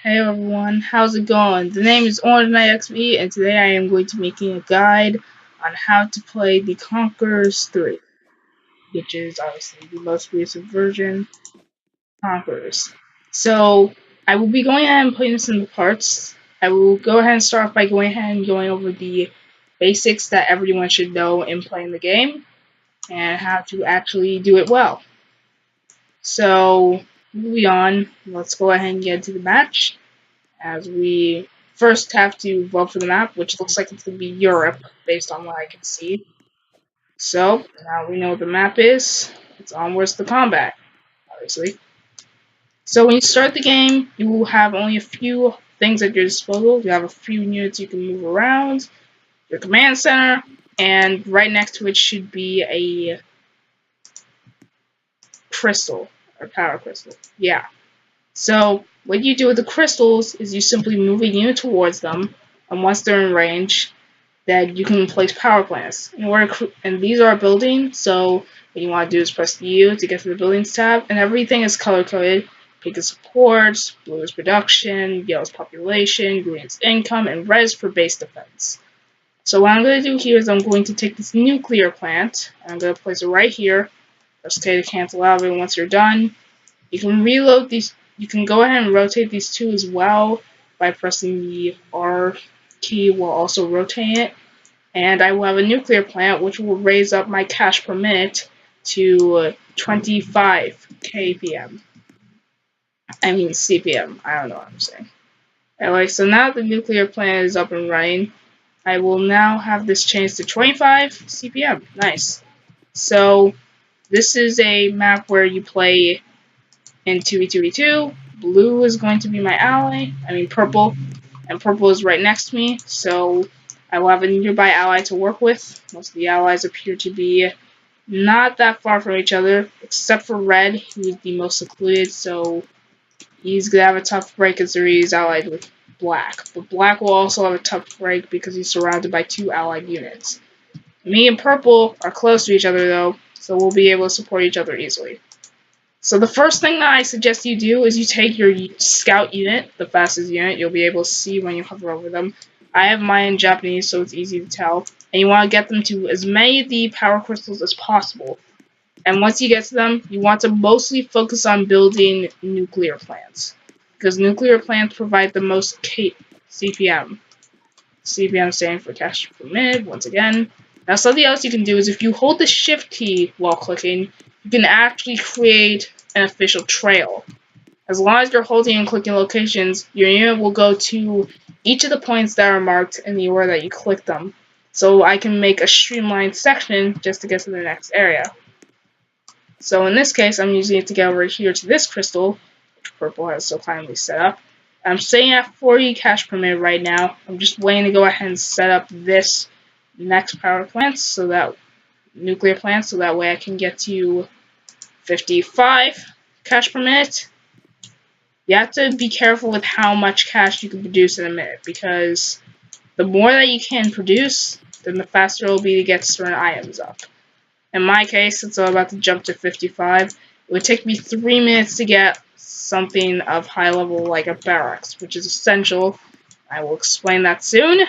Hey everyone, how's it going? The name is Orange Knight XP, and today I am going to be making a guide on how to play the Conquerors 3, which is obviously the most recent version, Conquerors. So, I will be going ahead and putting this into parts. I will go ahead and start off by going ahead and going over the basics that everyone should know in playing the game, and how to actually do it well. So, moving on, let's go ahead and get into the match. As we first have to vote for the map, which looks like it's going to be Europe, based on what I can see. So, now we know what the map is. It's onwards to combat, obviously. So when you start the game, you will have only a few things at your disposal. You have a few units you can move around, your command center, and right next to it should be a crystal, or power crystal. Yeah. So what you do with the crystals is you simply move a unit towards them, and once they're in range, that you can place power plants. And these are building, so what you want to do is press U to get to the buildings tab, and everything is color coded. Pink is supports, blue is production, yellow is population, green is income, and red is for base defense. So what I'm going to do here is I'm going to take this nuclear plant, and I'm going to place it right here. Press K to cancel out, and once you're done, you can reload these. You can go ahead and rotate these two as well by pressing the R key while also rotating it. And I will have a nuclear plant which will raise up my cash per minute to 25 kpm. I mean CPM. I don't know what I'm saying. Anyway, so now the nuclear plant is up and running. I will now have this changed to 25 CPM. Nice. So this is a map where you play in 2v2v2. Blue is going to be my ally. I mean purple. And purple is right next to me. So I will have a nearby ally to work with. Most of the allies appear to be not that far from each other, except for red, who is the most secluded, so he's going to have a tough break considering he's allied with black. But black will also have a tough break because he's surrounded by two allied units. Me and purple are close to each other though, so we'll be able to support each other easily. So the first thing that I suggest you do is you take your scout unit, the fastest unit. You'll be able to see when you hover over them. I have mine in Japanese, so it's easy to tell. And you want to get them to as many of the power crystals as possible. And once you get to them, you want to mostly focus on building nuclear plants. Because nuclear plants provide the most CPM. CPM standing for cash per minute, once again. Now something else you can do is if you hold the shift key while clicking, you can actually create an official trail. As long as you're holding and clicking locations, your unit will go to each of the points that are marked in the order that you click them. So I can make a streamlined section just to get to the next area. So in this case, I'm using it to get over here to this crystal, which purple has so kindly set up. I'm staying at 40 cash per minute right now. I'm just waiting to go ahead and set up this next power plant, so that nuclear plant, so that way I can get to 55 cash per minute. You have to be careful with how much cash you can produce in a minute, because the more that you can produce, then the faster it will be to get certain items up. In my case, since I'm about to jump to 55, it would take me 3 minutes to get something of high level like a barracks, which is essential. I will explain that soon.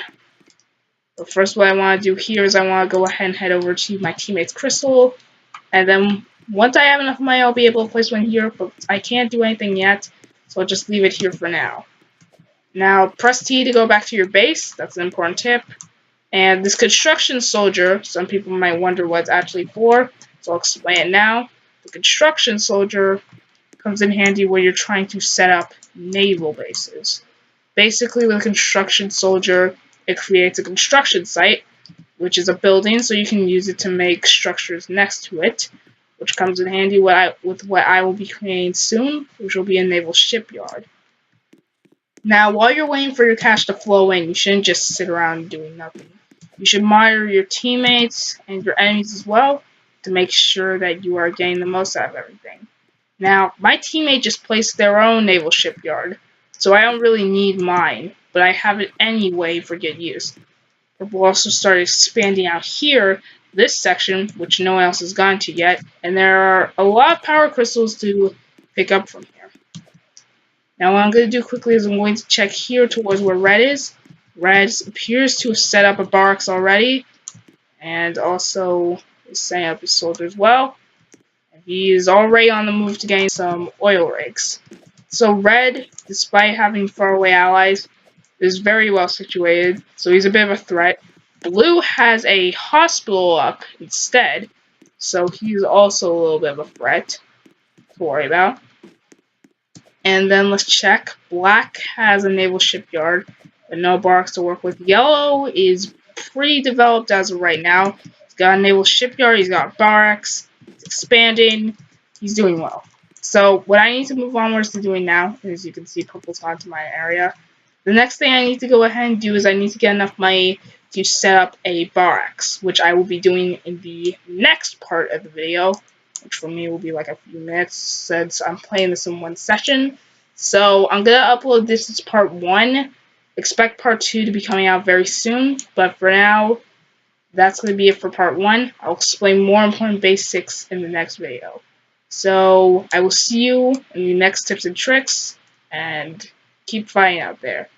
But first, what I want to do here is I want to go ahead and head over to my teammate's crystal, and then once I have enough money, I'll be able to place one here, but I can't do anything yet, so I'll just leave it here for now. Now, press T to go back to your base. That's an important tip. And this construction soldier, some people might wonder what it's actually for, so I'll explain it now. The construction soldier comes in handy when you're trying to set up naval bases. Basically, with a construction soldier, it creates a construction site, which is a building, so you can use it to make structures next to it, which comes in handy with what I will be creating soon, which will be a naval shipyard. Now, while you're waiting for your cash to flow in, you shouldn't just sit around doing nothing. You should monitor your teammates and your enemies as well to make sure that you are getting the most out of everything. Now, my teammate just placed their own naval shipyard, so I don't really need mine, but I have it anyway for good use. But we'll also start expanding out here, this section, which no one else has gone to yet, and there are a lot of power crystals to pick up from here. Now what I'm going to do quickly is I'm going to check here towards where red is. Red appears to have set up a barracks already, and also is setting up his soldiers well. And he is already on the move to gain some oil rigs. So red, despite having faraway allies, is very well situated, so he's a bit of a threat. Blue has a hospital up instead, so he's also a little bit of a threat to worry about. And then let's check. Black has a naval shipyard, but no barracks to work with. Yellow is pretty developed as of right now. He's got a naval shipyard, he's got barracks, he's expanding, he's doing well. So what I need to move onwards to doing now, as you can see, purple's onto my area. The next thing I need to go ahead and do is I need to get enough money to set up a barracks, which I will be doing in the next part of the video, which for me will be like a few minutes since I'm playing this in one session. So I'm going to upload this as part 1. Expect part 2 to be coming out very soon, but for now, that's going to be it for part 1. I'll explain more important basics in the next video. So I will see you in the next tips and tricks, and keep fighting out there.